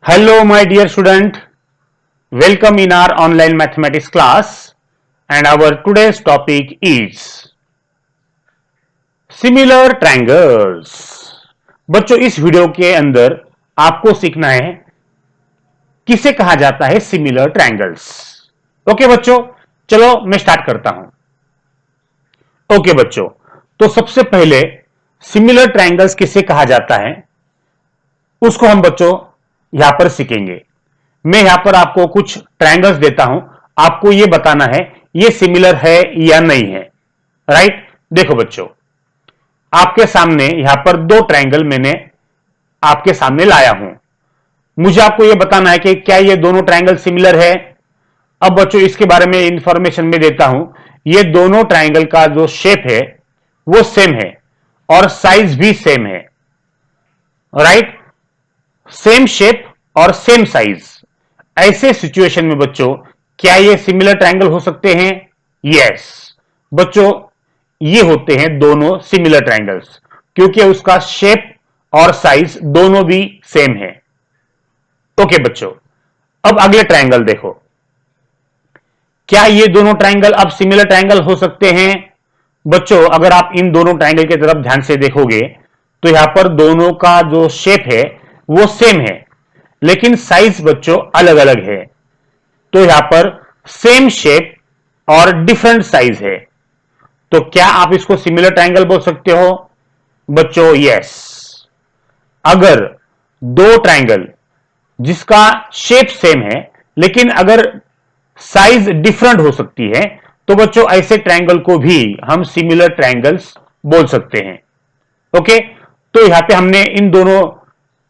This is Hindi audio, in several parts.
Hello, my dear student. Welcome in our online mathematics class, and our today's topic is similar triangles. बच्चों, इस वीडियो के अंदर आपको सीखना है किसे कहा जाता है सिमिलर ट्रायंगल्स। ओके बच्चों, चलो मैं स्टार्ट करता हूं। ओके बच्चों, तो सबसे पहले सिमिलर ट्रायंगल्स किसे कहा जाता है उसको हम बच्चों यहां पर सीखेंगे। मैं यहां पर आपको कुछ ट्रायंगल्स देता हूं, आपको यह बताना है ये सिमिलर है या नहीं है। राइट, देखो बच्चों, आपके सामने यहां पर दो ट्रायंगल मैंने आपके सामने लाया हूं। मुझे आपको यह बताना है कि क्या ये दोनों ट्रायंगल सिमिलर है। अब बच्चों इसके बारे में इंफॉर्मेशन में देता हूं। ये दोनों ट्रायंगल का जो शेप है वो सेम है और साइज भी सेम है। राइट, सेम शेप और सेम साइज। ऐसे सिचुएशन में बच्चों क्या ये सिमिलर ट्रायंगल हो सकते हैं? यस बच्चों, ये होते हैं दोनों सिमिलर ट्रायंगल्स क्योंकि उसका शेप और साइज दोनों भी सेम है। ओके बच्चों, अब अगले ट्रायंगल देखो। क्या ये दोनों ट्रायंगल अब सिमिलर ट्रायंगल हो सकते हैं? बच्चों, अगर आप इन दोनों ट्रायंगल की तरफ ध्यान से देखोगे तो यहां पर दोनों का जो शेप है वो सेम है, लेकिन साइज बच्चों अलग अलग है। तो यहां पर सेम शेप और डिफरेंट साइज है, तो क्या आप इसको सिमिलर ट्रायंगल बोल सकते हो? बच्चों यस। अगर दो ट्रायंगल जिसका शेप सेम है लेकिन अगर साइज डिफरेंट हो सकती है तो बच्चों ऐसे ट्रायंगल को भी हम सिमिलर ट्रायंगल्स बोल सकते हैं। ओके, तो यहां पे हमने इन दोनों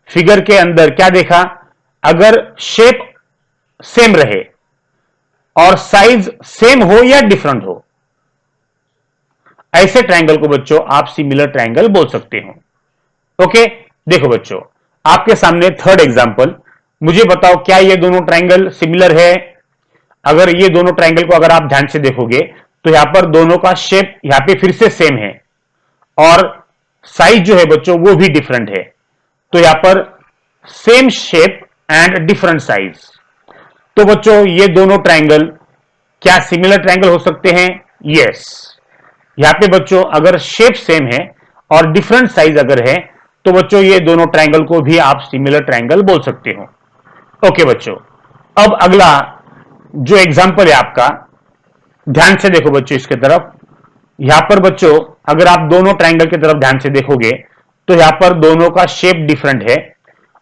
फिगर के अंदर क्या देखा? अगर शेप सेम रहे और साइज सेम हो या डिफरेंट हो, ऐसे ट्रायंगल को बच्चों आप सिमिलर ट्रायंगल बोल सकते हो। ओके, देखो बच्चों, आपके सामने थर्ड एग्जांपल। मुझे बताओ क्या ये दोनों ट्रायंगल सिमिलर है? अगर ये दोनों ट्रायंगल को अगर आप ध्यान से देखोगे तो यहां पर दोनों का शेप यहां पे फिर से सेम है और साइज जो है बच्चों वो भी डिफरेंट है। तो यहां पर same shape and different size. तो बच्चों ये दोनों ट्रायंगल क्या सिमिलर ट्रायंगल हो सकते हैं? यस। यहां पे बच्चों अगर शेप सेम है और डिफरेंट साइज अगर है तो बच्चों ये दोनों ट्रायंगल को भी आप सिमिलर ट्रायंगल बोल सकते हो। ओके बच्चों, अब अगला जो एग्जांपल है आपका, ध्यान से देखो बच्चों इसके तरफ। यहां पर बच्चों अगर आप दोनों ट्रायंगल की तरफ ध्यान से देखोगे तो यहां पर दोनों का शेप डिफरेंट है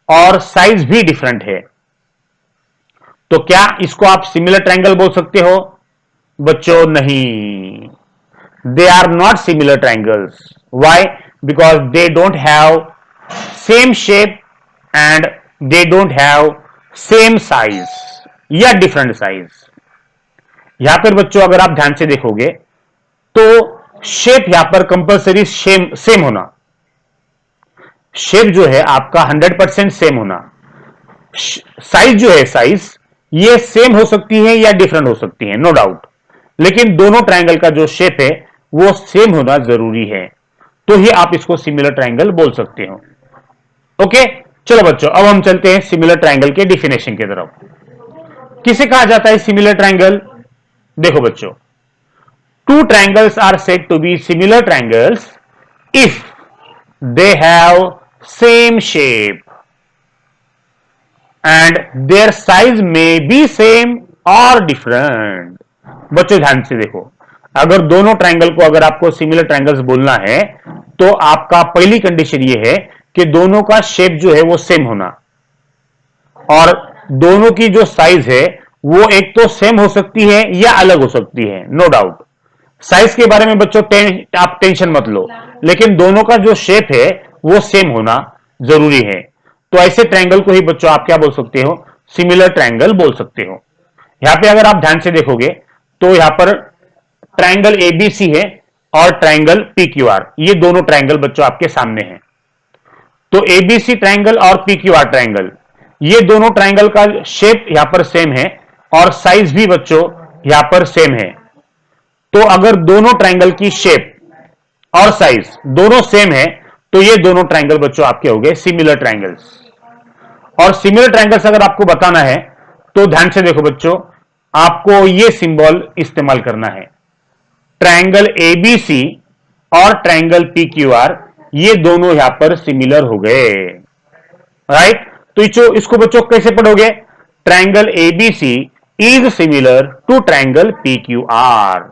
और साइज भी डिफरेंट है। तो क्या इसको आप सिमिलर ट्रायंगल बोल सकते हो? बच्चों नहीं, they are not similar triangles. Why? Because they don't have same shape and they don't have same size या डिफरेंट साइज। यहां पर बच्चों अगर आप ध्यान से देखोगे तो शेप यहां पर कंपलसरी सेम होना, शेप जो है आपका 100% सेम होना। साइज जो है साइज ये सेम हो सकती है या डिफरेंट हो सकती है, नो डाउट, लेकिन दोनों ट्रायंगल का जो शेप है वो सेम होना जरूरी है, तो ही आप इसको सिमिलर ट्रायंगल बोल सकते हो। ओके, चलो बच्चों अब हम चलते हैं सिमिलर ट्रायंगल के डिफिनेशन की तरफ। किसे कहा जाता है सिमिलर ट्रायंगल? देखो बच्चों, two triangles are said to be similar triangles if they have same shape and their size may be same और डिफरेंट। बच्चों ध्यान से देखो, अगर दोनों ट्रायंगल को अगर आपको सिमिलर ट्रायंगल्स बोलना है तो आपका पहली कंडीशन ये है कि दोनों का शेप जो है वो सेम होना और दोनों की जो साइज है वो एक तो सेम हो सकती है या अलग हो सकती है, नो डाउट। साइज के बारे में बच्चों आप टेंशन मत लो, लेकिन दोनों का जो शेप है वो सेम होना जरूरी है। तो ऐसे ट्रायंगल को ही बच्चों आप क्या बोल सकते हो? सिमिलर ट्रायंगल बोल सकते हो। यहां पे अगर आप ध्यान से देखोगे तो यहां पर ट्रायंगल एबीसी है और ट्रायंगल पीक्यूआर, ये दोनों ट्रायंगल बच्चों आपके सामने हैं। तो एबीसी ट्रायंगल और पीक्यूआर ट्रायंगल, ये दोनों ट्रायंगल का शेप यहां पर सेम है और साइज भी बच्चों यहां पर सेम है। तो अगर दोनों ट्रायंगल की शेप और साइज दोनों सेम है तो ये दोनों ट्रायंगल बच्चों आपके हो गए सिमिलर ट्रायंगल्स। और सिमिलर ट्रायंगल्स अगर आपको बताना है तो ध्यान से देखो बच्चों, आपको यह सिंबल इस्तेमाल करना है। ट्रायंगल एबीसी और ट्रायंगल पीक्यूआर ये दोनों यहां पर सिमिलर हो गए, राइट। तो इसको बच्चों कैसे पढ़ोगे? Triangle ABC is similar to triangle PQR.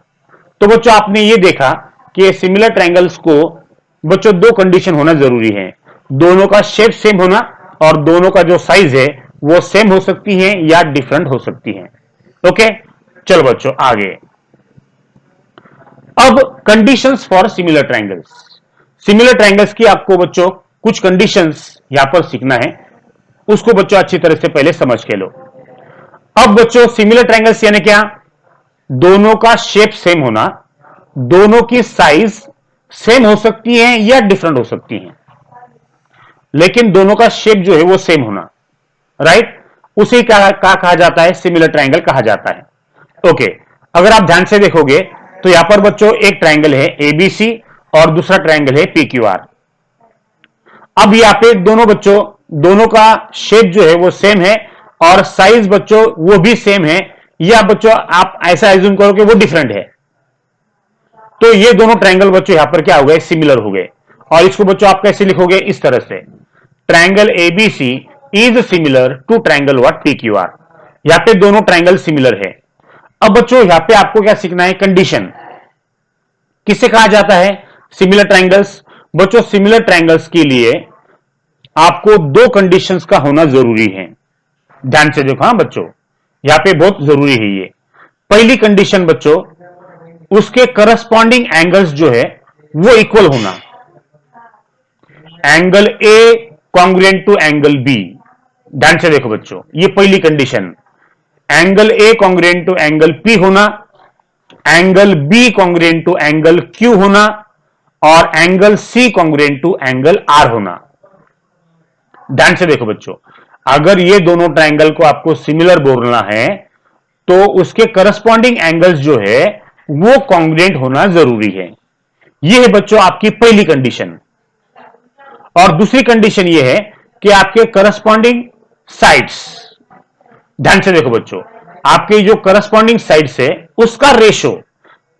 तो बच्चों आपने ये देखा कि सिमिलर ट्रायंगल्स को बच्चों दो कंडीशन होना जरूरी है, दोनों का शेप सेम होना और दोनों का जो साइज है वो सेम हो सकती है या डिफरेंट हो सकती है। ओके, चलो बच्चों आगे। अब conditions for similar triangles. Similar triangles की आपको बच्चों कुछ कंडीशंस यहां पर सीखना है, उसको बच्चों अच्छी तरह से पहले समझ के लो। अब बच्चों सिमिलर ट्रायंगल्स यानी क्या? दोनों का शेप सेम होना, दोनों की साइज सेम हो सकती है या डिफरेंट हो सकती है, लेकिन दोनों का शेप जो है वो सेम होना, राइट। उसे क्या कहा जाता है? सिमिलर ट्रायंगल कहा जाता है। ओके, अगर आप ध्यान से देखोगे तो यहां पर बच्चों एक ट्रायंगल है एबीसी और दूसरा ट्रायंगल है पीक्यूआर। अब यहां पे दोनों का शेप जो है वो सेम है और साइज बच्चों वो भी सेम है, या बच्चों आप ऐसा एज्यूम करो कि वो डिफरेंट है। तो ये दोनों ट्रायंगल बच्चों यहां पर क्या हो गए? सिमिलर हो गए। और इसको बच्चों आप कैसे लिखोगे? इस तरह से, triangle ABC is similar to triangle what? PQR. यहां पे दोनों ट्रायंगल सिमिलर है। अब बच्चों यहां पे आपको क्या सीखना है? कंडीशन। किसे कहा जाता है सिमिलर ट्रायंगल्स? बच्चों सिमिलर ट्रायंगल्स के लिए आपको दो कंडीशंस का होना जरूरी है। ध्यान से देखो, हां बच्चों यहां पे बहुत जरूरी है ये। पहली कंडीशन बच्चों, उसके करस्पॉन्डिंग एंगल्स जो है वो इक्वल होना। Angle A congruent to angle B. ध्यान से देखो बच्चों, ये पहली condition. Angle A congruent to angle P होना, angle B congruent to angle Q होना और angle C congruent to angle R होना। ध्यान से देखो बच्चों, अगर ये दोनों ट्रायंगल को आपको सिमिलर बोलना है तो उसके करस्पॉन्डिंग एंगल्स जो है वो कॉन्ग्रुएंट होना जरूरी है। ये है बच्चों आपकी पहली कंडीशन। और दूसरी कंडीशन ये है कि आपके करस्पॉन्डिंग साइड्स, ध्यान से देखो बच्चों, आपके जो करस्पॉन्डिंग साइड्स है उसका रेशो,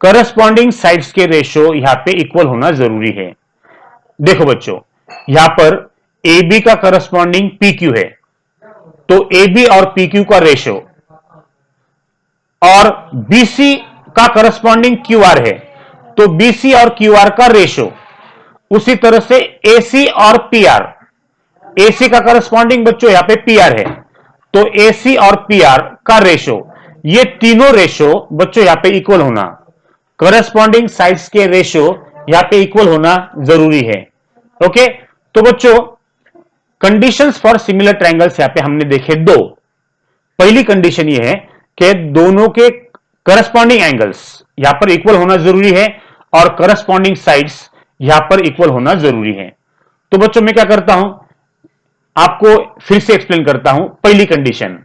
करस्पॉन्डिंग साइड्स के रेशो यहां पे इक्वल होना जरूरी है। देखो बच्चों, यहां पर AB का करस्पॉन्डिंग PQ है, तो AB और PQ का रेशो, और BC का करस्पॉन्डिंग QR है, तो BC और QR का रेशो। उसी तरह से AC और PR, AC का करस्पॉन्डिंग बच्चों यहां पे PR है, तो AC और PR का रेशो, ये तीनों रेशो बच्चों यहां पे इक्वल होना, करस्पॉन्डिंग साइड्स के रेशो यहां पे इक्वल होना जरूरी है। ओके, तो बच्चों कंडीशंस फॉर सिमिलर ट्रायंगल्स यहां पे हमने देखे दो। पहली कंडीशन ये है कि दोनों के करस्पॉन्डिंग एंगल्स यहां पर इक्वल होना जरूरी है और करस्पॉन्डिंग साइड्स यहां पर इक्वल होना जरूरी है। तो बच्चों मैं क्या करता हूं, आपको फिर से एक्सप्लेन करता हूं। पहली condition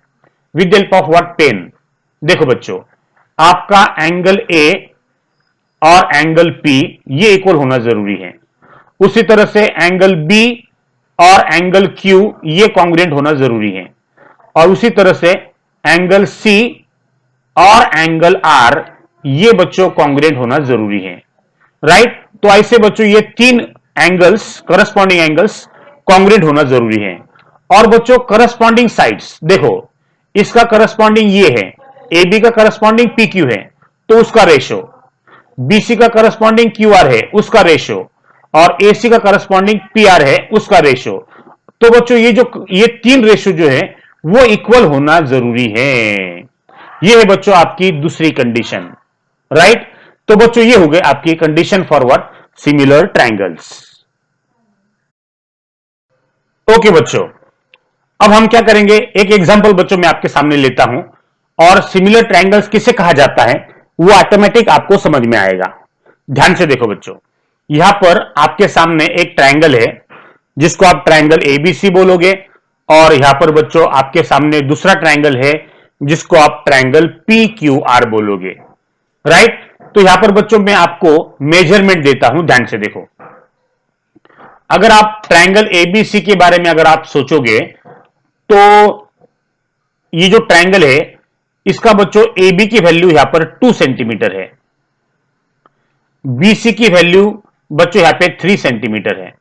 with the help of what? Pen. देखो बच्चों, आपका एंगल ए और एंगल पी ये इक्वल होना जरूरी है। उसी तरह से एंगल बी और एंगल क्यू ये कॉन्ग्रुएंट होना जरूरी है। और उसी तरह से एंगल सी और एंगल आर ये बच्चों कॉन्ग्रुएंट होना जरूरी है, राइट। तो ऐसे बच्चों ये तीन एंगल्स, करस्पॉन्डिंग एंगल्स कॉन्ग्रुएंट होना जरूरी है। और बच्चों करस्पॉन्डिंग साइड्स, देखो इसका करस्पॉन्डिंग ये है, AB का करस्पॉन्डिंग PQ है तो उसका रेशो, BC का करस्पॉन्डिंग QR है उसका रेशो, और AC का करस्पॉन्डिंग PR है उसका रेशो। तो बच्चों ये तीन रेशो जो है वो इक्वल होना जरूरी है। ये है बच्चों आपकी दूसरी कंडीशन, राइट। तो बच्चों ये हो गए आपकी condition for what? Similar triangles. Okay बच्चों, अब हम क्या करेंगे, एक एग्जांपल बच्चों मैं आपके सामने लेता हूं और सिमिलर ट्रायंगल्स किसे कहा जाता है वो ऑटोमेटिक आपको समझ में आएगा। ध्यान से देखो बच्चों, यहां पर आपके सामने एक ट्रायंगल है जिसको आप ट्रायंगल एबीसी बोलोगे, और यहां पर बच्चों आपके सामने दूसरा ट्रायंगल है जिसको आप ट्रायंगल PQR बोलोगे, राइट। तो यहां पर बच्चों मैं आपको मेजरमेंट देता हूं, ध्यान से देखो। अगर आप ट्रायंगल एबीसी के बारे में अगर आप सोचोगे तो ये जो ट्रायंगल है इसका बच्चों ए बी की वैल्यू यहां पर 2 सेंटीमीटर है, बी सी की वैल्यू बच्चों यहां पे 3 सेंटीमीटर है,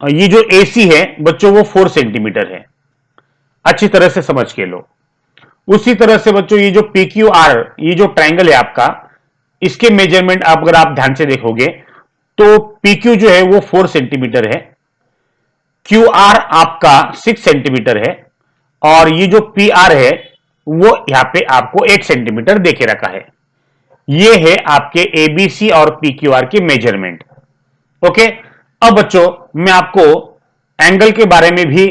और ये जो ए सी है बच्चों वो 4 सेंटीमीटर है। अच्छी तरह से समझ के लो। उसी तरह से बच्चों ये जो पी क्यू आर, ये जो ट्रायंगल है आपका, इसके मेजरमेंट अगर आप ध्यान से देखोगे तो पी क्यू जो है वो 4 सेंटीमीटर है, क्यू आर आपका 6 सेंटीमीटर है, और ये जो पी आर है वो यहां पे आपको 8 सेंटीमीटर देके रखा है। ये है आपके एबीसी और पी क्यू आर के मेजरमेंट। ओके, अब बच्चों मैं आपको एंगल के बारे में भी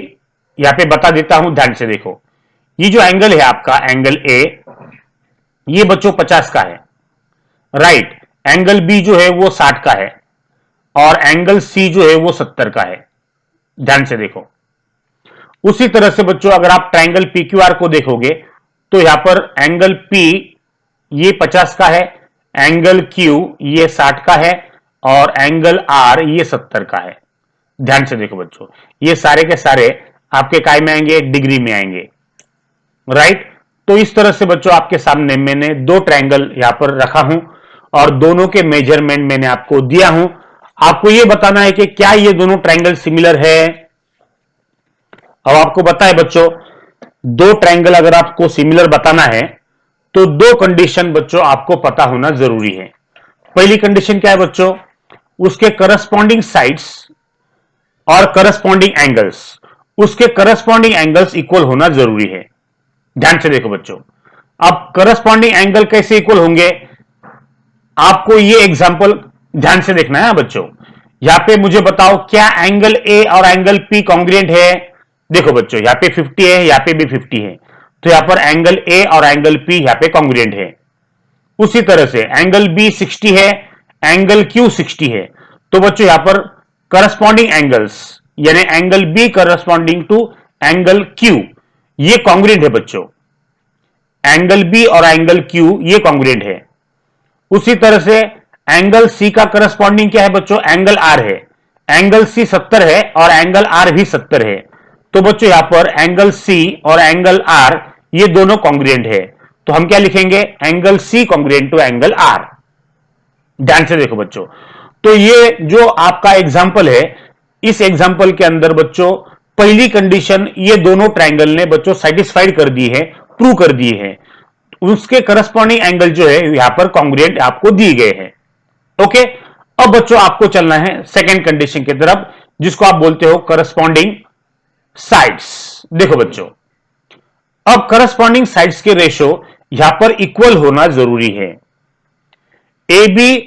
यहां पे बता देता हूं, ध्यान से देखो। ये जो एंगल है आपका एंगल ए, ये बच्चों 50 का है, राइट। एंगल बी जो है वो 60 का है, और एंगल सी जो है वो 70 का है। ध्यान से देखो। उसी तरह से बच्चों अगर आप ट्रायंगल पी क्यू आर को देखोगे तो यहां पर एंगल पी ये 50 का है, एंगल क्यू ये 60 का है, और एंगल आर ये 70 का है। ध्यान से देखो बच्चों, ये सारे के सारे आपके काय में आएंगे, डिग्री में आएंगे, राइट। तो इस तरह से बच्चों आपके सामने मैंने दो ट्रायंगल यहां पर रखा हूं और दोनों के मेजरमेंट मैंने आपको दिया हूं। आपको यह बताना है कि क्या ये दोनों ट्रायंगल सिमिलर है। अब आपको बताए बच्चों, दो ट्रायंगल अगर आपको सिमिलर बताना है तो दो कंडीशन बच्चों आपको पता होना जरूरी है। पहली कंडीशन क्या है बच्चों, उसके करस्पॉन्डिंग साइड्स और करस्पॉन्डिंग एंगल्स, उसके करस्पॉन्डिंग एंगल्स इक्वल होना जरूरी है। ध्यान से देखो बच्चों, अब करस्पॉन्डिंग एंगल कैसे इक्वल होंगे, आपको ये एग्जांपल ध्यान से देखना है बच्चों। यहां पे मुझे बताओ क्या एंगल ए और एंगल पी कॉन्ग्रुएंट है। देखो बच्चों, यहां पे 50 है, यहां पे भी 50 है, तो यहां पर एंगल ए और एंगल पी यहां पे कॉन्ग्रुएंट है। उसी तरह से एंगल बी 60 है, एंगल क्यू 60 है, तो बच्चों यहां पर करस्पॉन्डिंग एंगल्स यानी angle B corresponding to angle Q ये कॉन्ग्रुएंट है बच्चों। एंगल बी और एंगल क्यू ये कॉन्ग्रुएंट है। उसी तरह से एंगल सी का करस्पॉन्डिंग क्या है बच्चों, एंगल आर है। एंगल सी 70 है और एंगल आर भी 70 है, तो बच्चों यहां पर एंगल सी और एंगल आर ये दोनों कॉन्ग्रुएंट है, तो हम क्या लिखेंगे, angle C congruent to angle R. ध्यान से देखो बच्चों, तो ये जो आपका एग्जाम्पल है, इस एग्जाम्पल के अंदर बच्चों पहली कंडीशन ये दोनों ट्रायंगल ने बच्चों सेटिस्फाइड कर दी है, प्रूव कर दी है। उसके करस्पॉन्डिंग एंगल जो है यहां पर कॉन्ग्रुएंट आपको दिए गए हैं। ओके, अब बच्चों आपको चलना है सेकेंड कंडीशन की तरफ, जिसको आप बोलते हो करस्पॉन्डिंग साइड्स। देखो बच्चों, अब करस्पॉन्डिंग साइड्स के रेशो यहां पर इक्वल होना जरूरी है। ए बी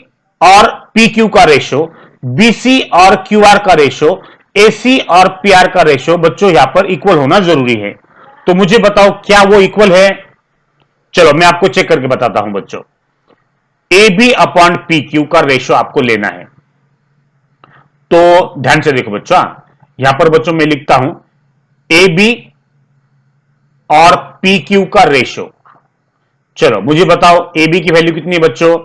और पी क्यू का रेशो, बीसी और क्यू आर का रेशो, एसी और पी आर का रेशो बच्चों यहां पर इक्वल होना जरूरी है। तो मुझे बताओ क्या वो इक्वल है। चलो मैं आपको चेक करके बताता हूं बच्चों। A B upon P Q का रेशो आपको लेना है, तो ध्यान से देखो बच्चों, यहां पर बच्चों मैं लिखता हूं ए बी और पी क्यू का रेशो। चलो मुझे बताओ ए बी की वैल्यू कितनी है बच्चों,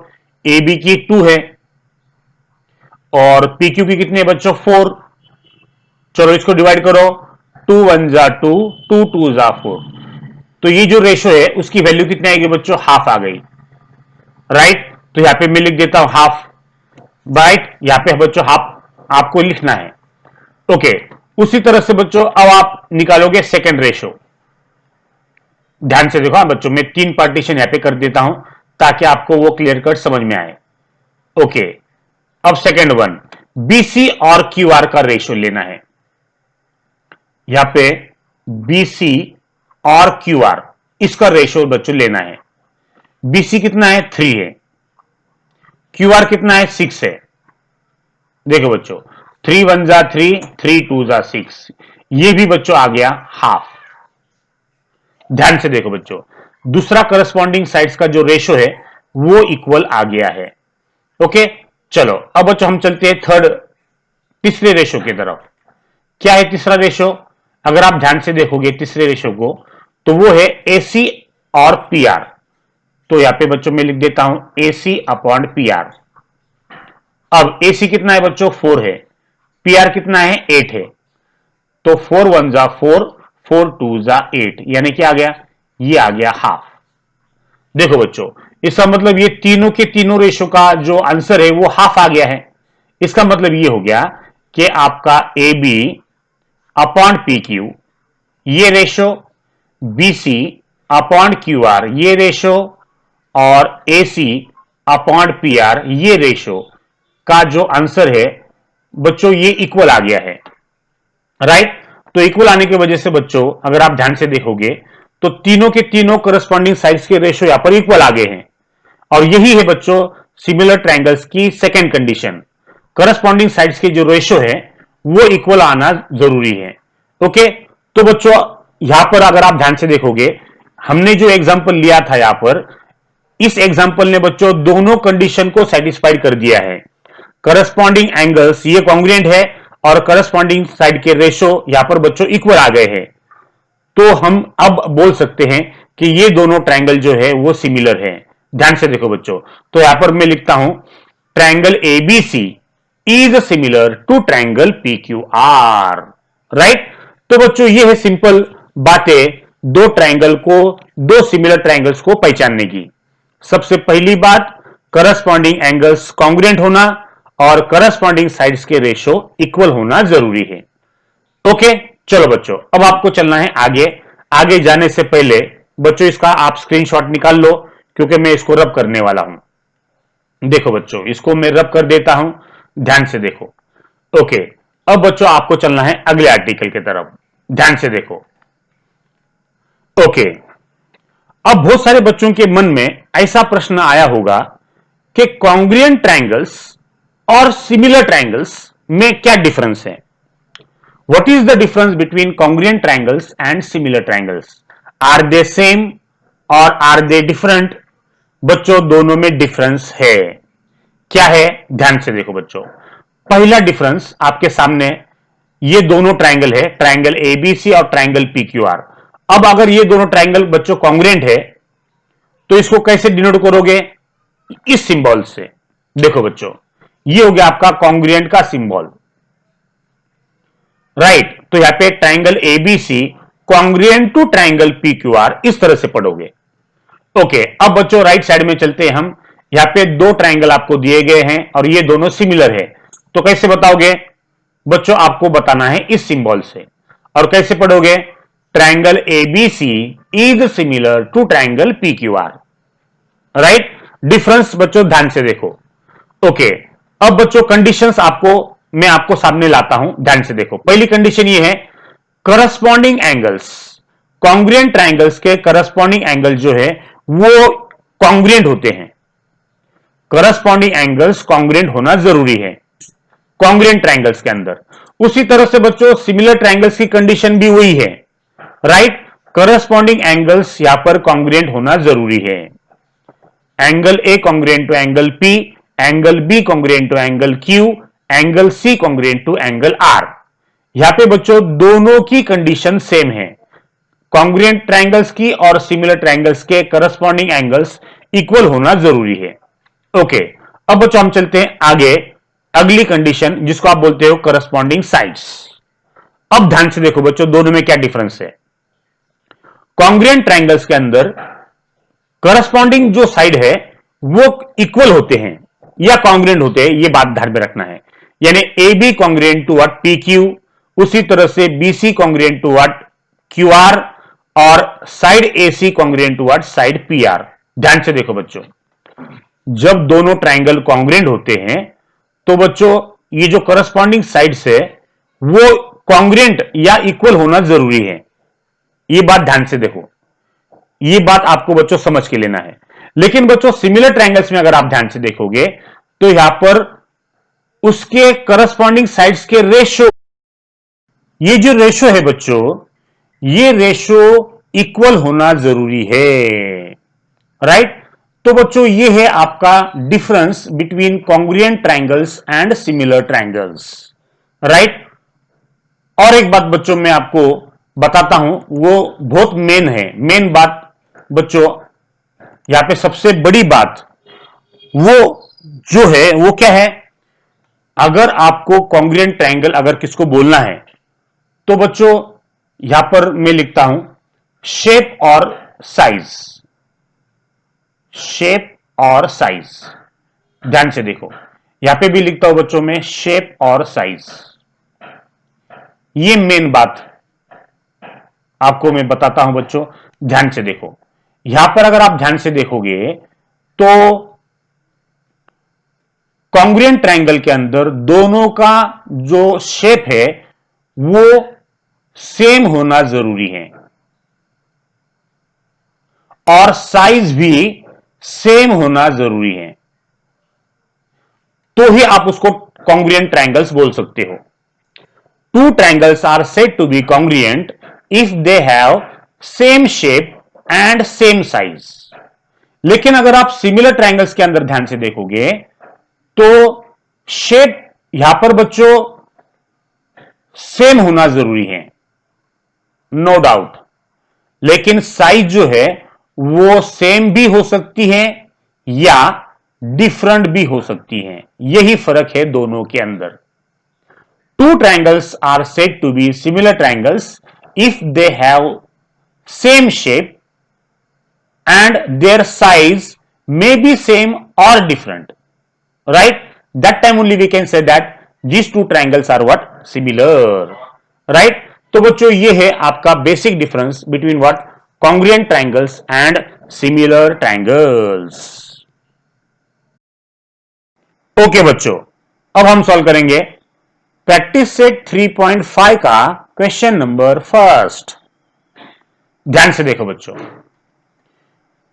ए बी की 2 है और पी क्यू की कितनी है बच्चों 4। चलो इसको डिवाइड करो, 2 1 जा 2, 2 2 जा 4, तो ये जो रेशो है उसकी वैल्यू कितनी आएगी बच्चों, हाफ आ गई, राइट। तो यहां पे मैं लिख देता हूं हाफ, राइट। यहां पे बच्चों हाफ आपको लिखना है। ओके, उसी तरह से बच्चों अब आप निकालोगे सेकेंड रेशो। ध्यान से देखो बच्चों, मैं 3 पार्टीशन यहां पे कर देता हूं ताकि आपको वो क्लियर कट समझ में आए। ओके, अब सेकेंड वन, बीसी और क्यू आर का रेशो लेना है। यहां पे बीसी और क्यू आर इसका रेशो बच्चों लेना है। बीसी कितना है 3 है, क्यू आर कितना है 6 है। देखो बच्चों 3 1 जा 3, 3 2 जा 6, ये भी बच्चों आ गया हाफ। ध्यान से देखो बच्चों, दूसरा करस्पॉन्डिंग साइड्स का जो रेशो है वो इक्वल आ गया है। ओके, चलो अब बच्चों हम चलते हैं तीसरे रेशो की तरफ। क्या है तीसरा रेशो, अगर आप ध्यान से देखोगे तीसरे रेशो को, तो वो है एसी और पी आर। तो यहां पे बच्चों मैं लिख देता हूं एसी अपॉन पी आर। अब एसी कितना है बच्चों 4 है, पी आर कितना है 8 है, तो 4 1 जा 4 4 2 जा 8, यानी क्या आ गया, ये आ गया हाफ। देखो बच्चों, इसका मतलब ये तीनों के तीनों रेशो का जो आंसर है वो हाफ आ गया है। इसका मतलब ये हो गया कि आपका A B upon P Q ये ratio, B C upon Q R ये रेशो, और A C upon P R ये रेशो का जो आंसर है बच्चों ये इक्वल आ गया है। राइट, तो इक्वल आने की वजह से बच्चों अगर आप ध्यान से देखोगे तो तीनों के तीनों करस्पॉन्डिंग साइड्स के रेशो यहां पर इक्वल आ गए हैं, और यही है बच्चों सिमिलर ट्रायंगल्स की सेकेंड कंडीशन। करस्पॉन्डिंग साइड्स के जो रेशो है वो इक्वल आना जरूरी है। ओके, तो बच्चों यहां पर अगर आप ध्यान से देखोगे, हमने जो एग्जांपल लिया था यहां पर, इस एग्जांपल ने बच्चों दोनों कंडीशन को सेटिस्फाइड कर दिया है। करस्पॉन्डिंग एंगल्स ये कॉन्ग्रुएंट है और करस्पॉन्डिंग साइड के रेशो यहां पर बच्चों इक्वल आ गए हैं, तो हम अब बोल सकते हैं कि ये दोनों ट्रायंगल जो है वो सिमिलर है। ध्यान से देखो बच्चों, तो यहां पर मैं लिखता हूं triangle ABC is similar to triangle PQR. Right, तो बच्चों ये है सिंपल बातें दो ट्रायंगल को, दो सिमिलर ट्रायंगल्स को पहचानने की। सबसे पहली बात, करस्पॉन्डिंग एंगल्स कॉन्ग्रुएंट होना और करस्पॉन्डिंग साइड्स के रेशो इक्वल होना जरूरी है। ओके, चलो बच्चों अब आपको चलना है आगे। आगे जाने से पहले बच्चों इसका आप स्क्रीनशॉट निकाल लो, क्योंकि मैं इसको रब करने वाला हूं। देखो बच्चों, इसको मैं रब कर देता हूं, ध्यान से देखो। ओके, अब बच्चों आपको चलना है अगले आर्टिकल की तरफ, ध्यान से देखो। ओके, अब बहुत सारे बच्चों के मन में ऐसा प्रश्न आया होगा कि कॉन्ग्रुएंट ट्रायंगल्स और सिमिलर ट्रायंगल्स में क्या डिफरेंस है। What is the difference between congruent triangles and similar triangles? Are they same or are they different? बच्चों दोनों में डिफरेंस है। क्या है, ध्यान से देखो बच्चों। पहला डिफरेंस आपके सामने, ये दोनों ट्रायंगल है, ट्रायंगल एबीसी और ट्रायंगल पीक्यूआर। अब अगर ये दोनों ट्रायंगल बच्चों कॉन्ग्रुएंट है तो इसको कैसे डिनोट करोगे, इस सिंबल से। देखो बच्चों, ये हो गया आपका कॉन्ग्रुएंट का सिंबल। राइट, तो यहां पे triangle ABC congruent to triangle PQR इस तरह से पढ़ोगे। ओके, अब बच्चों राइट साइड में चलते हैं हम। यहां पे दो ट्रायंगल आपको दिए गए हैं और ये दोनों सिमिलर है, तो कैसे बताओगे बच्चों, आपको बताना है इस सिंबल से। और कैसे पढ़ोगे, triangle ABC is similar to triangle PQR. Right, difference बच्चों ध्यान से देखो। ओके, अब बच्चों कंडीशंस मैं आपको सामने लाता हूं, ध्यान से देखो। पहली कंडीशन ये है, करस्पॉन्डिंग एंगल्स, कॉन्ग्रुएंट ट्रायंगल्स के करस्पॉन्डिंग एंगल जो है वो कॉन्ग्रुएंट होते हैं। करस्पॉन्डिंग एंगल्स कॉन्ग्रुएंट होना जरूरी है कॉन्ग्रुएंट ट्रायंगल्स के अंदर। उसी तरह से बच्चों सिमिलर ट्रायंगल्स की कंडीशन भी वही है। राइट, करस्पॉन्डिंग एंगल्स यहां पर कॉन्ग्रुएंट होना जरूरी है। Angle A congruent to angle P, angle B congruent to angle Q, angle C congruent to angle R. यहां पे बच्चों दोनों की कंडीशन सेम है, कॉन्ग्रुएंट ट्रायंगल्स की और सिमिलर ट्रायंगल्स के करस्पॉन्डिंग एंगल्स इक्वल होना जरूरी है। ओके, अब बच्चों हम चलते हैं आगे, अगली कंडीशन जिसको आप बोलते हो करस्पॉन्डिंग साइड्स। अब ध्यान से देखो बच्चों, दोनों में क्या डिफरेंस है। कॉन्ग्रुएंट ट्रायंगल्स के अंदर करस्पॉन्डिंग जो साइड है वो इक्वल होते हैं या कॉन्ग्रुएंट होते हैं, ये बात ध्यान में रखना है। यानी A B congruent to what P Q, उसी तरह से B C congruent to what Q R, और side A C congruent to what side P R. ध्यान से देखो बच्चों, जब दोनों ट्रायंगल कॉन्ग्रुएंट होते हैं तो बच्चों ये जो करस्पॉन्डिंग साइड्स है वो कॉन्ग्रुएंट या इक्वल होना जरूरी है। ये बात ध्यान से देखो, ये बात आपको बच्चों समझ के लेना है। लेकिन बच्चों सिमिलर ट्रायंगल्स में अगर आप ध्यान से देखोगे तो यहां पर उसके करस्पॉन्डिंग साइड्स के रेशो, ये जो रेशो है बच्चों, ये रेशो इक्वल होना जरूरी है। राइट, तो बच्चों ये है आपका difference between congruent triangles and similar triangles. Right, और एक बात बच्चों मैं आपको बताता हूं, वो बहुत मेन बात बच्चों, यहां पे सबसे बड़ी बात वो जो है वो क्या है, अगर आपको कॉन्ग्रुएंट ट्रायंगल अगर किसको बोलना है तो बच्चों यहां पर मैं लिखता हूं शेप और साइज, शेप और साइज। ध्यान से देखो, यहां पे भी लिखता हूं बच्चों में शेप और साइज। ये मेन बात आपको मैं बताता हूं बच्चों, ध्यान से देखो। यहां पर अगर आप ध्यान से देखोगे तो कॉन्ग्रुएंट ट्रायंगल के अंदर दोनों का जो शेप है वो सेम होना जरूरी है और साइज भी सेम होना जरूरी है, तो ही आप उसको कॉन्ग्रुएंट ट्रायंगल्स बोल सकते हो। Two triangles are said to be congruent if they have same shape and same size. लेकिन अगर आप सिमिलर ट्रायंगल्स के अंदर ध्यान से देखोगे तो शेप यहां पर बच्चों सेम होना जरूरी है, नो डाउट, लेकिन साइज जो है वो सेम भी हो सकती है या डिफरेंट भी हो सकती है। यही फर्क है दोनों के अंदर। Two triangles are said to be similar triangles if they have same shape and their size may be same or different, right? That time only we can say that these two triangles are what? Similar, right? तो बच्चों ये है आपका basic difference between what? Congruent triangles and similar triangles. Okay बच्चों, अब हम सॉल्व करेंगे प्रैक्टिस सेट 3.5 का क्वेश्चन नंबर फर्स्ट। ध्यान से देखो बच्चों,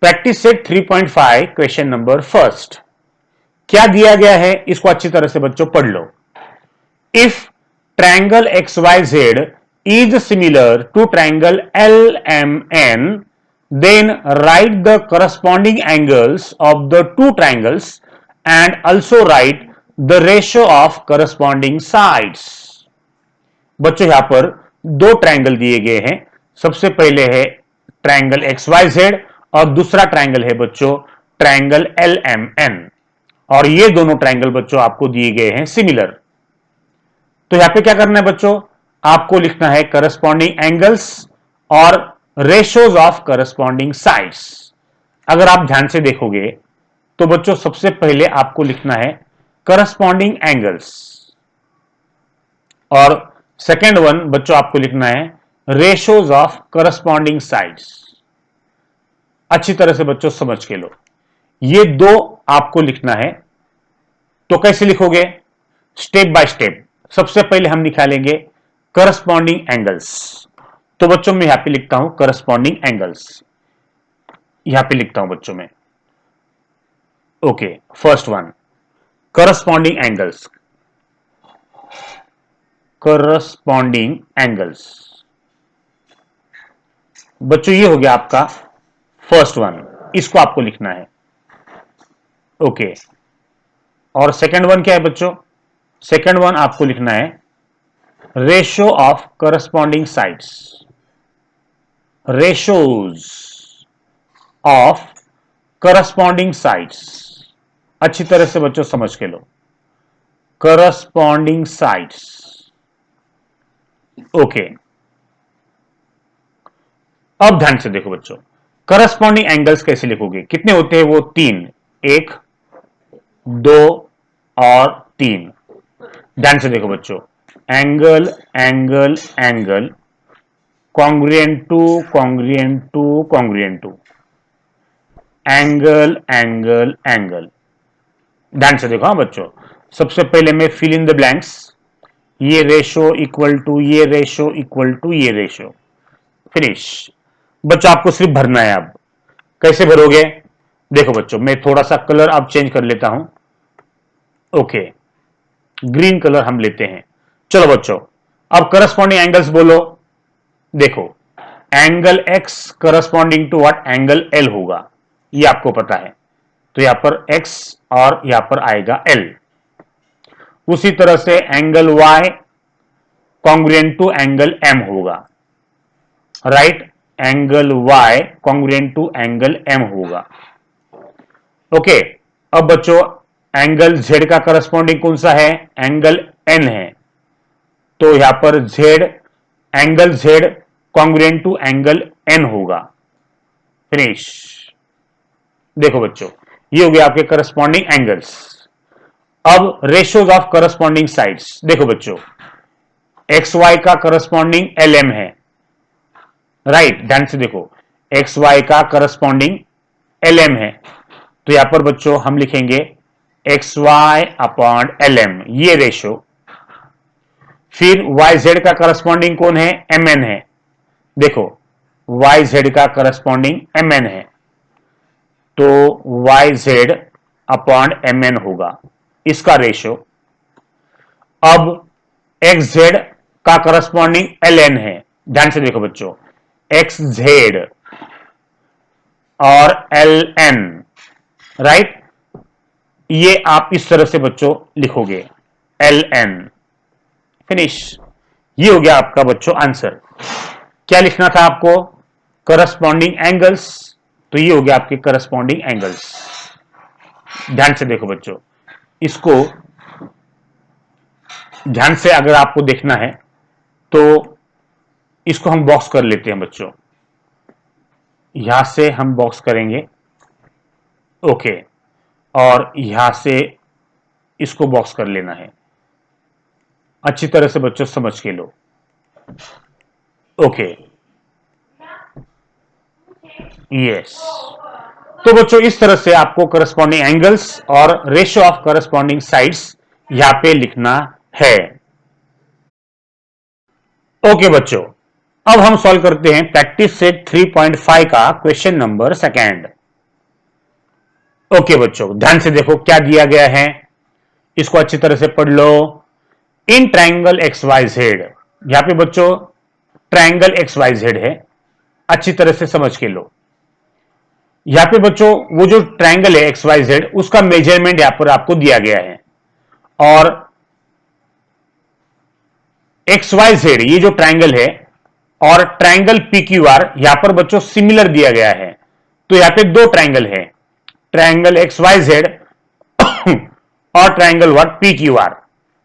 practice set 3.5 question number first. क्या दिया गया है इसको अच्छी तरह से बच्चों पढ़ लो। If triangle XYZ is similar to triangle LMN, then write the corresponding angles of the two triangles and also write the ratio of corresponding sides. बच्चों यहां पर दो ट्रायंगल दिए गए हैं। सबसे पहले है ट्रायंगल XYZ और दूसरा ट्रायंगल है बच्चों ट्रायंगल LMN, और ये दोनों ट्रायंगल बच्चों आपको दिए गए हैं सिमिलर। तो यहां पे क्या करना है बच्चों, आपको लिखना है करस्पॉन्डिंग एंगल्स और रेशियोज ऑफ करस्पॉन्डिंग साइड्स। अगर आप ध्यान से देखोगे तो बच्चों सबसे पहले आपको लिखना है करस्पॉन्डिंग एंगल्स और सेकेंड वन बच्चों आपको लिखना है रेशियोज ऑफ करस्पॉन्डिंग साइड्स। अच्छी तरह से बच्चों समझ के लो, ये दो आपको लिखना है। तो कैसे लिखोगे? Step by step. सबसे पहले हम निकालेंगे करस्पॉन्डिंग एंगल्स। तो बच्चों मैं यहां पे लिखता हूं करस्पॉन्डिंग एंगल्स, यहां पे लिखता हूं बच्चों में। Okay, first one corresponding angles, corresponding angles. बच्चों ये हो गया आपका फर्स्ट वन, इसको आपको लिखना है। ओके, और सेकंड वन क्या है बच्चों? सेकंड वन आपको लिखना है ratio of corresponding sides, ratios of corresponding sides. अच्छी तरह से बच्चों समझ के लो, करस्पॉन्डिंग साइड्स। ओके, अब ध्यान से देखो बच्चों, करस्पॉन्डिंग एंगल्स कैसे लिखोगे? कितने होते हैं वो? तीन, एक, दो और तीन। ध्यान से देखो बच्चों, angle angle angle, congruent to congruent to congruent to, angle angle angle. ध्यान से देखो हाँ बच्चों, सबसे पहले मैं फिल इन द ब्लैंक्स, ये रेशो इक्वल टू ये रेशो इक्वल टू ये रेशो, फिनिश। बच्चों आपको सिर्फ भरना है। अब कैसे भरोगे? देखो बच्चों, मैं थोड़ा सा कलर अब चेंज कर लेता हूं। ओके, ग्रीन कलर हम लेते हैं। चलो बच्चों, अब करस्पॉन्डिंग एंगल्स बोलो। देखो, angle x corresponding to what? Angle L होगा, ये आपको पता है। तो यहां पर x और यहां पर आएगा L। उसी तरह से angle y congruent to angle M होगा, right? Angle y congruent to angle M होगा। ओके, अब बच्चों एंगल Z का करस्पॉन्डिंग कौन सा है? एंगल N है। तो यहां पर Z, angle Z congruent to angle N होगा। फिनिश। देखो बच्चों, ये हो गया आपके करस्पॉन्डिंग एंगल्स। अब रेशियोज ऑफ करस्पॉन्डिंग साइड्स देखो बच्चों, एक्स वाई का करस्पॉन्डिंग एल एम है, राइट। ध्यान से देखो, एक्स वाई का करस्पॉन्डिंग एल एम है, तो यहां पर बच्चों हम लिखेंगे X Y upon L M, ये रेशियो। फिर वाई जेड का करस्पॉन्डिंग कौन है, एम एन है। देखो, वाई जेड का करस्पॉन्डिंग एम एन है, तो Y Z upon M N होगा इसका रेशियो। अब एक्स जेड का करस्पॉन्डिंग एल एन है। ध्यान से देखो बच्चों, एक्स जेड और एल एन, राइट। ये आप इस तरह से बच्चों लिखोगे, एल एन। फिनिश। ये हो गया आपका बच्चों आंसर। क्या लिखना था आपको, करस्पॉन्डिंग एंगल्स, तो ये हो गया आपके करस्पॉन्डिंग एंगल्स। ध्यान से देखो बच्चों, इसको ध्यान से अगर आपको देखना है तो इसको हम बॉक्स कर लेते हैं बच्चों। यहां से हम बॉक्स करेंगे, ओके, और यहां से इसको बॉक्स कर लेना है। अच्छी तरह से बच्चों समझ के लो, ओके, यस। तो बच्चों इस तरह से आपको करस्पॉन्डिंग एंगल्स और रेशियो ऑफ करस्पॉन्डिंग साइड्स यहां पे लिखना है। ओके बच्चों, अब हम सॉल्व करते हैं प्रैक्टिस सेट 3.5 का क्वेश्चन नंबर सेकंड। ओके बच्चों, ध्यान से देखो क्या दिया गया है, इसको अच्छी तरह से पढ़ लो। In triangle X Y Z, यहां पे बच्चों ट्राइंगल एक्स वाई जेड है, अच्छी तरह से समझ के लो। यहां पे बच्चों वो जो ट्राइंगल है एक्स वाई जेड, उसका मेजरमेंट यहां पर आपको दिया गया है, और एक्स वाई जेड ये जो ट्राइंगल है और ट्राइंगल पी क्यू आर यहां पर बच्चों सिमिलर दिया गया है। तो यहां पे दो ट्राइंगल है, ट्राइंगल एक्स वाई जेड और triangle what, P Q R.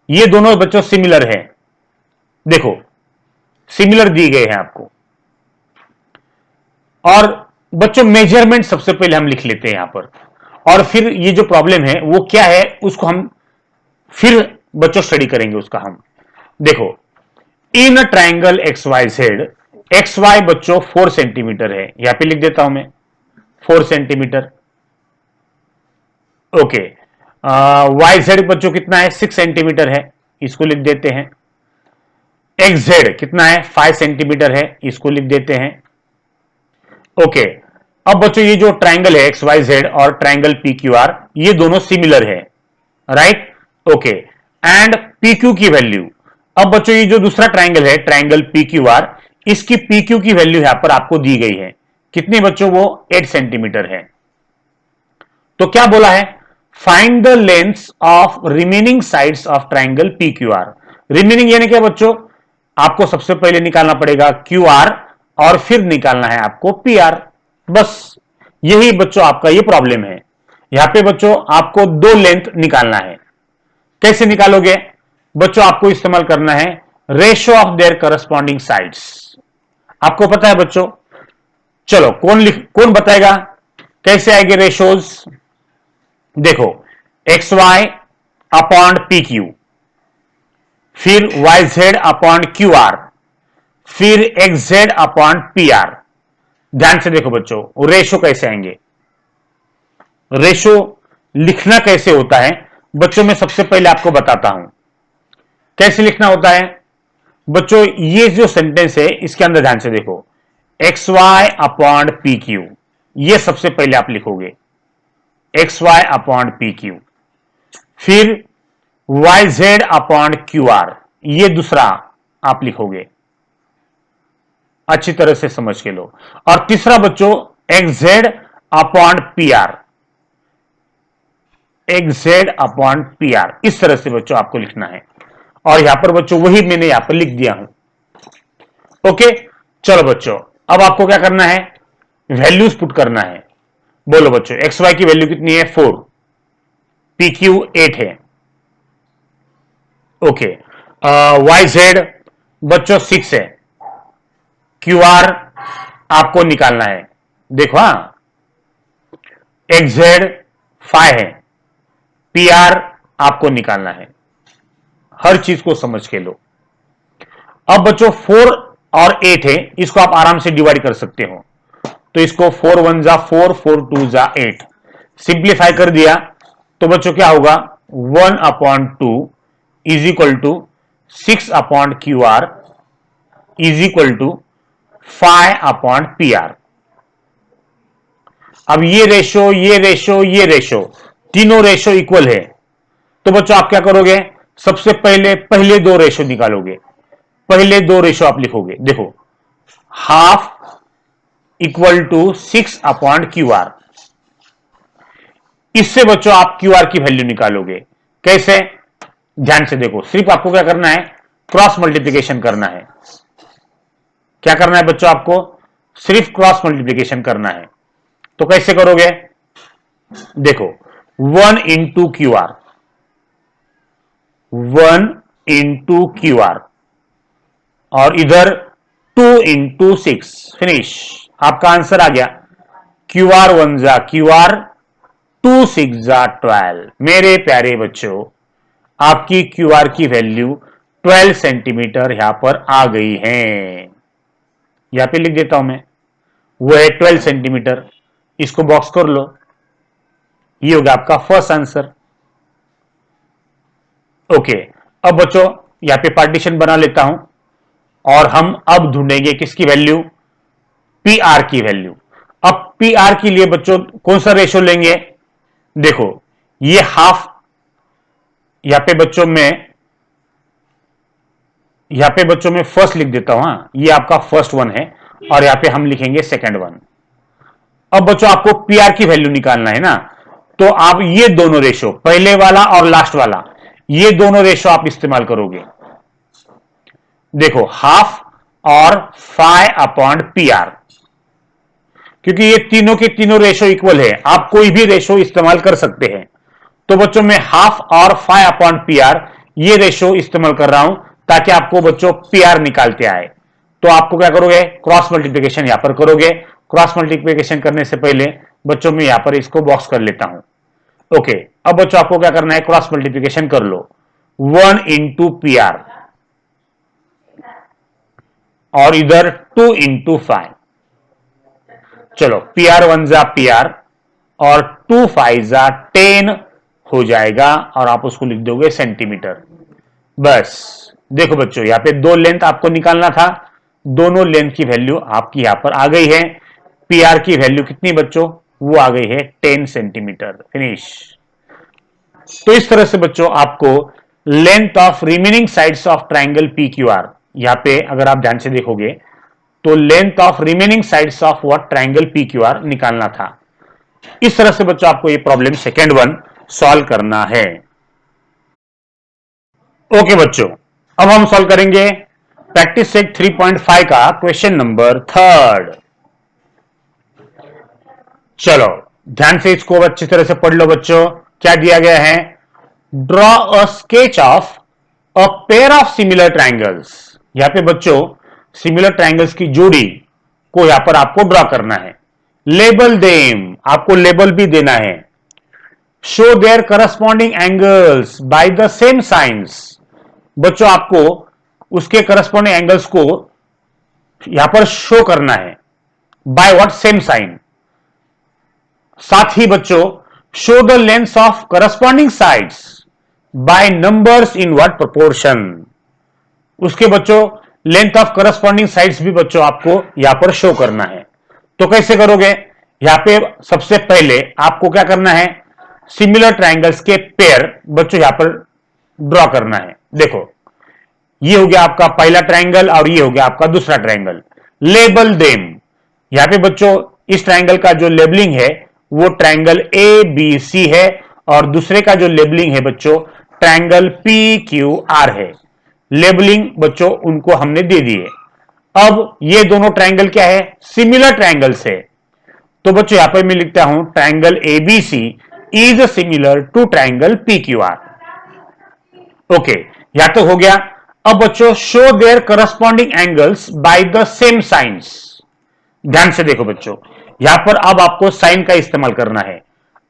ये दोनों बच्चों सिमिलर है, देखो सिमिलर दिए गए हैं आपको। और बच्चों मेजरमेंट सबसे पहले हम लिख लेते हैं यहां पर, और फिर ये जो प्रॉब्लम है वो क्या है उसको हम फिर बच्चों स्टडी करेंगे उसका हम। देखो, in a triangle X Y Z, X Y बच्चों 4 सेंटीमीटर है, यहां पे लिख देता हूं मैं 4 सेंटीमीटर, ओके। वाई जेड बच्चों कितना है, 6 सेंटीमीटर है, इसको लिख देते हैं। एक्स जेड कितना है, 5 सेंटीमीटर है, इसको लिख देते हैं, ओके। अब बच्चों ये जो ट्राइंगल है एक्स वाई जेड और ट्राइंगल पी क्यू आर, ये दोनों सिमिलर है, right, okay. And P Q की वैल्यू, अब बच्चों ये जो दूसरा ट्राइंगल है ट्राइंगल पी क्यू आर, इसकी पी क्यू की वैल्यू यहां पर आपको दी गई है, कितनी बच्चों, वो 8 सेंटीमीटर है। तो क्या बोला है, find the length of remaining sides of triangle P Q R. Remaining यानी क्या बच्चों, आपको सबसे पहले निकालना पड़ेगा क्यू आर और फिर निकालना है आपको पी आर, बस यही बच्चों आपका ये प्रॉब्लम है। यहां पे बच्चों आपको दो लेंथ निकालना है, कैसे निकालोगे बच्चों, आपको इस्तेमाल करना है ratio of their corresponding sides. आपको पता है बच्चों, चलो कौन बताएगा कैसे आएंगे रेशियोज। देखो, X Y upon P Q, फिर Y Z upon Q R, फिर X Z upon P R. ध्यान से देखो बच्चों, रेशो कैसे आएंगे, रेशो लिखना कैसे होता है बच्चों, मैं सबसे पहले आपको बताता हूं कैसे लिखना होता है। बच्चों ये जो सेंटेंस है इसके अंदर ध्यान से देखो, X Y upon P Q, ये सबसे पहले आप लिखोगे X Y upon P Q, फिर Y Z upon Q R, ये दूसरा आप लिखोगे, अच्छी तरह से समझ के लो। और तीसरा बच्चों X Z upon P are, x Z upon P are, इस तरह से बच्चों आपको लिखना है। और यहां पर बच्चों वही मैंने यहां पर लिख दिया हूं, ओके। चलो बच्चों, अब आपको क्या करना है, वैल्यूज पुट करना है। बोलो बच्चों, एक्स वाई की वैल्यू कितनी है, 4, पी क्यू 8 है, ओके। वाई जेड बच्चों 6 है, क्यू आर आपको निकालना है। देखो हाँ, XZ 5 है, PR आपको निकालना है। हर चीज को समझ के लो। अब बच्चों 4 और 8 है, इसको आप आराम से डिवाइड कर सकते हो। तो इसको 4 1 जा 4, 4 2 जा 8, सिंप्लीफाई कर दिया तो बच्चों क्या होगा, 1/2 is equal to 6/QR is equal to 5/PR। अब ये रेशो, ये रेशो, ये रेशो, तीनों रेशो इक्वल है। तो बच्चों आप क्या करोगे, सबसे पहले दो रेशो निकालोगे। पहले दो रेशो आप लिखोगे, देखो हाफ इक्वल टू 6/QR। इससे बच्चों आप QR की वैल्यू निकालोगे। कैसे, ध्यान से देखो, सिर्फ आपको क्या करना है, क्रॉस मल्टीप्लिकेशन करना है। क्या करना है बच्चों, आपको सिर्फ क्रॉस मल्टीप्लिकेशन करना है। तो कैसे करोगे, देखो 1 इंटू QR, 1 इंटू QR और इधर 2 इंटू 6, फिनिश, आपका आंसर आ गया। QR 1 जा QR, 2 6 जा 12। मेरे प्यारे बच्चों, आपकी QR की वैल्यू 12 सेंटीमीटर यहां पर आ गई है। यहां पे लिख देता हूं मैं, वो है 12 सेंटीमीटर। इसको बॉक्स कर लो, ये होगा आपका फर्स्ट आंसर। ओके, अब बच्चों यहां पे पार्टीशन बना लेता हूं और हम अब ढूंढेंगे किसकी वैल्यू, PR की वैल्यू। अब PR के लिए बच्चों कौन सा रेशो लेंगे, देखो ये हाफ, यहां पे बच्चों में फर्स्ट लिख देता हूं, हाँ ये आपका फर्स्ट वन है और यहां पे हम लिखेंगे सेकंड वन। अब बच्चों आपको PR की वैल्यू निकालना है ना, तो आप ये दोनों रेशो, पहले वाला और लास्ट वाला, ये दोनों रेशो आप इस्तेमाल करोगे। देखो हाफ और 5/PR, क्योंकि ये तीनों के तीनों रेशो इक्वल है, आप कोई भी रेशो इस्तेमाल कर सकते हैं। तो बच्चों मैं हाफ और 5/PR ये रेशो इस्तेमाल कर रहा हूं ताकि आपको बच्चों PR निकालते आए। तो आपको क्या करोगे, क्रॉस मल्टीप्लिकेशन यहां पर करोगे। क्रॉस मल्टीप्लिकेशन करने से पहले बच्चों मैं यहां पर इसको बॉक्स कर लेता हूं। ओके, अब बच्चों आपको क्या करना है, क्रॉस मल्टीप्लिकेशन कर लो, 1 इंटू PR और इधर 2 इंटू 5। चलो PR 1 जा PR और 2 5 जा 10 हो जाएगा और आप उसको लिख दोगे सेंटीमीटर। बस देखो बच्चों, यहां पे दो लेंथ आपको निकालना था, दोनों लेंथ की वैल्यू आपकी यहां पर आ गई है। PR की वैल्यू कितनी बच्चों, वो आ गई है 10 सेंटीमीटर, फिनिश। तो इस तरह से बच्चों आपको length of remaining sides of triangle PQR, यहां पे अगर आप ध्यान से देखोगे तो length of remaining sides of what triangle PQR निकालना था। इस तरह से बच्चों आपको ये प्रॉब्लम सेकेंड वन सॉल्व करना है। ओके बच्चों, अब हम सॉल्व करेंगे प्रैक्टिस सेट 3.5 का क्वेश्चन नंबर 3। चलो ध्यान से इसको अच्छी तरह से पढ़ लो बच्चों। क्या दिया गया है, draw a sketch of a pair of similar triangles. यहां पे बच्चों सिमिलर ट्राइंगल्स की जोड़ी को यहां पर आपको ड्रॉ करना है। लेबल देम, आपको लेबल भी देना है। Show their corresponding angles by the same science. बच्चों आपको उसके करस्पॉन्डिंग एंगल्स को यहां पर शो करना है, बाय व्हाट, सेम साइन। साथ ही बच्चों show the length of corresponding sides by numbers in what proportion. उसके बच्चों लेंथ ऑफ करस्पॉन्डिंग साइड्स भी बच्चों आपको यहां पर शो करना है। तो कैसे करोगे, यहां पे सबसे पहले आपको क्या करना है, सिमिलर ट्राइंगल्स के पेयर बच्चों यहां पर ड्रॉ करना है। देखो ये हो गया आपका पहला ट्राइंगल और ये हो गया आपका दूसरा ट्राइंगल। लेबल देम, यहां पे बच्चों इस ट्राइंगल का जो लेबलिंग है वो ट्राइंगल ABC है और दूसरे का जो लेबलिंग है बच्चों ट्राइंगल PQR है। लेबलिंग बच्चों उनको हमने दे दी है। अब ये दोनों ट्राइंगल क्या है, सिमिलर ट्राइंगल्स है। तो बच्चों यहां पर मैं लिखता हूं triangle ABC is similar to triangle PQR। Okay, यहां तो हो गया। अब बच्चों show their corresponding angles by the same signs. ध्यान से देखो बच्चों, यहां पर अब आपको साइन का इस्तेमाल करना है।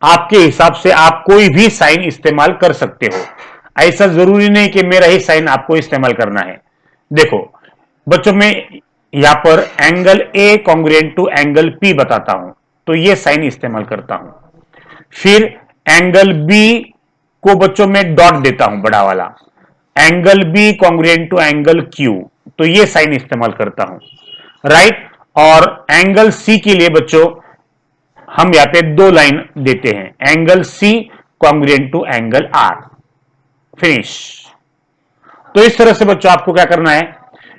आपके हिसाब से आप कोई भी साइन इस्तेमाल कर सकते हो, ऐसा जरूरी नहीं कि मेरा ही साइन आपको इस्तेमाल करना है। देखो बच्चों, मैं यहां पर angle A congruent to angle P बताता हूं, तो ये साइन इस्तेमाल करता हूं। फिर एंगल बी को बच्चों में डॉट देता हूं बड़ा वाला, angle B congruent to angle Q, तो ये साइन इस्तेमाल करता हूं, राइट। और एंगल सी के लिए बच्चों हम यहां पे दो लाइन देते हैं, angle C congruent to angle R, finish. तो इस तरह से बच्चों आपको क्या करना है,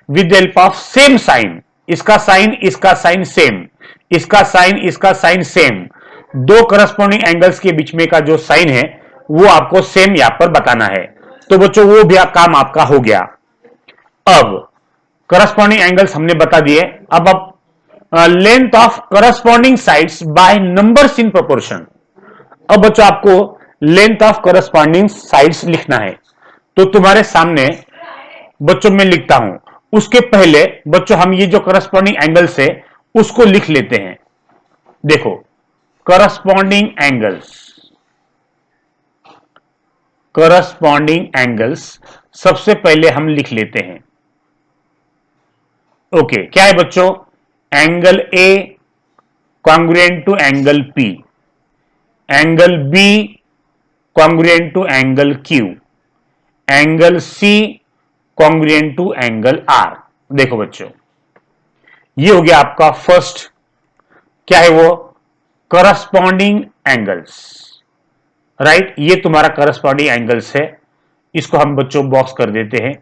with the help of same sign, इसका साइन सेम, इसका साइन सेम, दो करस्पॉन्डिंग एंगल्स के बीच में का जो साइन है वो आपको सेम यहां पर बताना है। तो बच्चों वो भी काम आपका हो गया। अब करस्पॉन्डिंग एंगल्स हमने बता दिए। अब length of corresponding sides by numbers in proportion. अब बच्चों आपको लेंथ ऑफ करस्पॉन्डिंग साइड्स लिखना है, तो तुम्हारे सामने बच्चों मैं लिखता हूं, उसके पहले बच्चों हम ये जो करस्पॉन्डिंग एंगल्स है उसको लिख लेते हैं। देखो करस्पॉन्डिंग एंगल्स सबसे पहले हम लिख लेते हैं। ओके, क्या है बच्चों, angle A congruent to angle P, angle B congruent to angle Q, angle C congruent to angle R. देखो बच्चों ये हो गया आपका फर्स्ट, क्या है वो, करस्पॉन्डिंग एंगल्स, राइट। ये तुम्हारा करस्पॉन्डिंग एंगल्स है, इसको हम बच्चों बॉक्स कर देते हैं।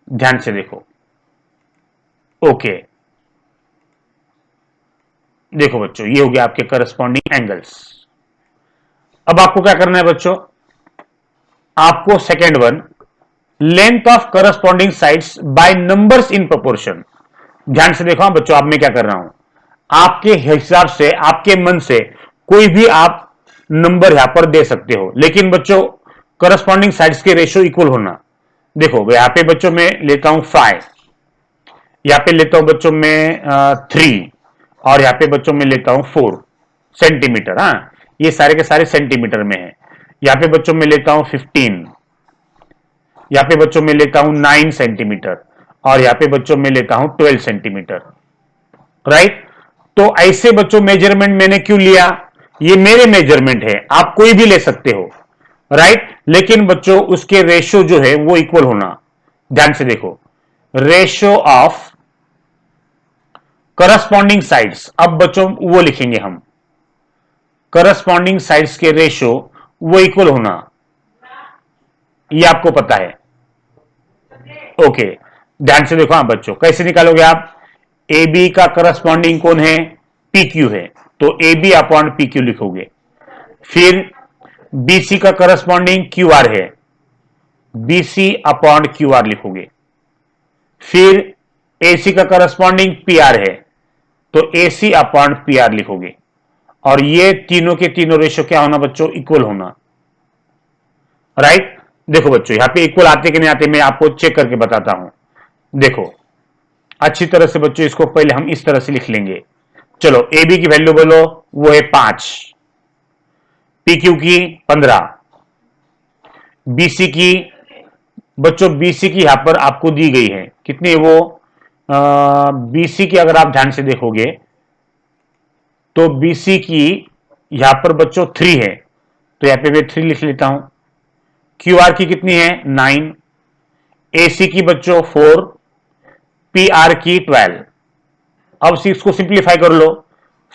ध्यान से देखो, ओके, देखो बच्चों ये हो गया आपके करस्पॉन्डिंग एंगल्स। अब आपको क्या करना है बच्चों, आपको second one, length of corresponding sides by numbers in proportion. ध्यान से देखो बच्चों, अब मैं क्या कर रहा हूं, आपके हिसाब से आपके मन से कोई भी आप नंबर यहां पर दे सकते हो, लेकिन बच्चों करस्पॉन्डिंग साइड्स के रेशियो इक्वल होना। देखो यहां पे बच्चों मैं लेता हूं 5, यहां पे लेता हूं बच्चों मैं 3, और यहां पे बच्चों में लेता हूं 4 सेंटीमीटर। हाँ, ये सारे के सारे सेंटीमीटर में है। यहां पे बच्चों में लेता हूं 15, यहां पे बच्चों में लेता हूं 9 सेंटीमीटर, और यहां पे बच्चों में लेता हूं 12 सेंटीमीटर, राइट। तो ऐसे बच्चों मेजरमेंट मैंने क्यों लिया, ये मेरे मेजरमेंट है, आप कोई भी ले सकते हो, राइट। लेकिन बच्चों उसके रेशियो जो है वो इक्वल होना। ध्यान से देखो, रेशियो ऑफ करस्पॉन्डिंग साइड्स, अब बच्चों वो लिखेंगे हम, करस्पॉन्डिंग साइड्स के रेशियो वो इक्वल होना, ये आपको पता है। ओके, ध्यान से देखो, हाँ बच्चों कैसे निकालोगे आप, ए बी का करस्पॉन्डिंग कौन है, पी क्यू है, तो A B upon P Q लिखोगे। फिर बीसी का करस्पॉन्डिंग क्यू आर है, बीसी अपॉन क्यू आर लिखोगे। फिर एसी का करस्पॉन्डिंग पी आर है, तो एसी अपॉन पी आर लिखोगे। और ये तीनों के तीनों रेशियो क्या होना बच्चों, इक्वल होना, राइट। देखो बच्चों यहां पे इक्वल आते कि नहीं आते मैं आपको चेक करके बताता हूं। देखो अच्छी तरह से बच्चों इसको पहले हम इस तरह से लिख लेंगे। चलो ए बी की वैल्यू बोलो, वो है 5, पी क्यू की 15, बीसी की बच्चों, बीसी की यहां पर आपको दी गई है कितनी है वो, बीसी की अगर आप ध्यान से देखोगे तो बीसी की यहां पर बच्चों 3 है, तो यहां पे मैं 3 लिख लेता हूं। क्यू आर की कितनी है 9, एसी की बच्चों 4, पी आर की 12। अब 6 को सिंप्लीफाई कर लो,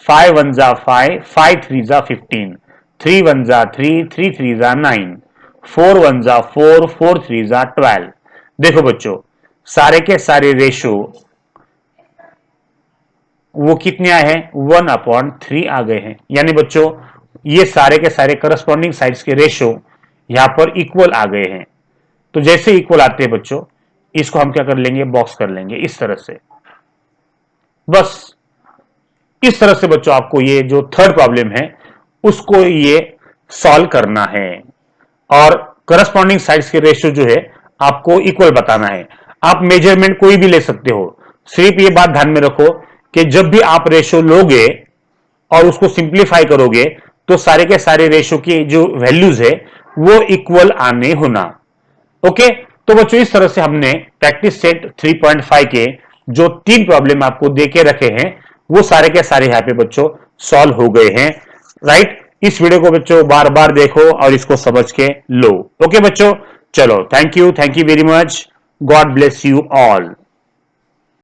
5 1 जा 5, 5 3 जा 15, 3 1 जा 3, 3 3 जा 9, 4 1 जा 4, 4 3 जा 12। देखो बच्चों सारे के सारे रेशो वो कितने आए हैं, 1/3 आ गए हैं। यानी बच्चों ये सारे के सारे करस्पॉन्डिंग साइड्स के रेशो यहां पर इक्वल आ गए हैं। तो जैसे इक्वल आते हैं बच्चों, इसको हम क्या कर लेंगे, बॉक्स कर लेंगे इस तरह से। बस इस तरह से बच्चों आपको ये जो थर्ड प्रॉब्लम है उसको ये सॉल्व करना है। और करस्पॉन्डिंग साइड्स के रेशियो जो है आपको इक्वल बताना है। आप मेजरमेंट कोई भी ले सकते हो, सिर्फ ये बात ध्यान में रखो कि जब भी आप रेशो लोगे और उसको सिंप्लीफाई करोगे तो सारे के सारे रेशो की जो वैल्यूज है वो इक्वल आने होना। ओके, तो बच्चों इस तरह से हमने प्रैक्टिस सेट 3.5 के जो 3 प्रॉब्लम आपको दे के रखे हैं वो सारे के सारे यहां पे बच्चों सॉल्व हो गए हैं। राइट, इस वीडियो को बच्चों बार बार देखो और इसको समझ के लो। ओके बच्चों, चलो thank you very much, God bless you all.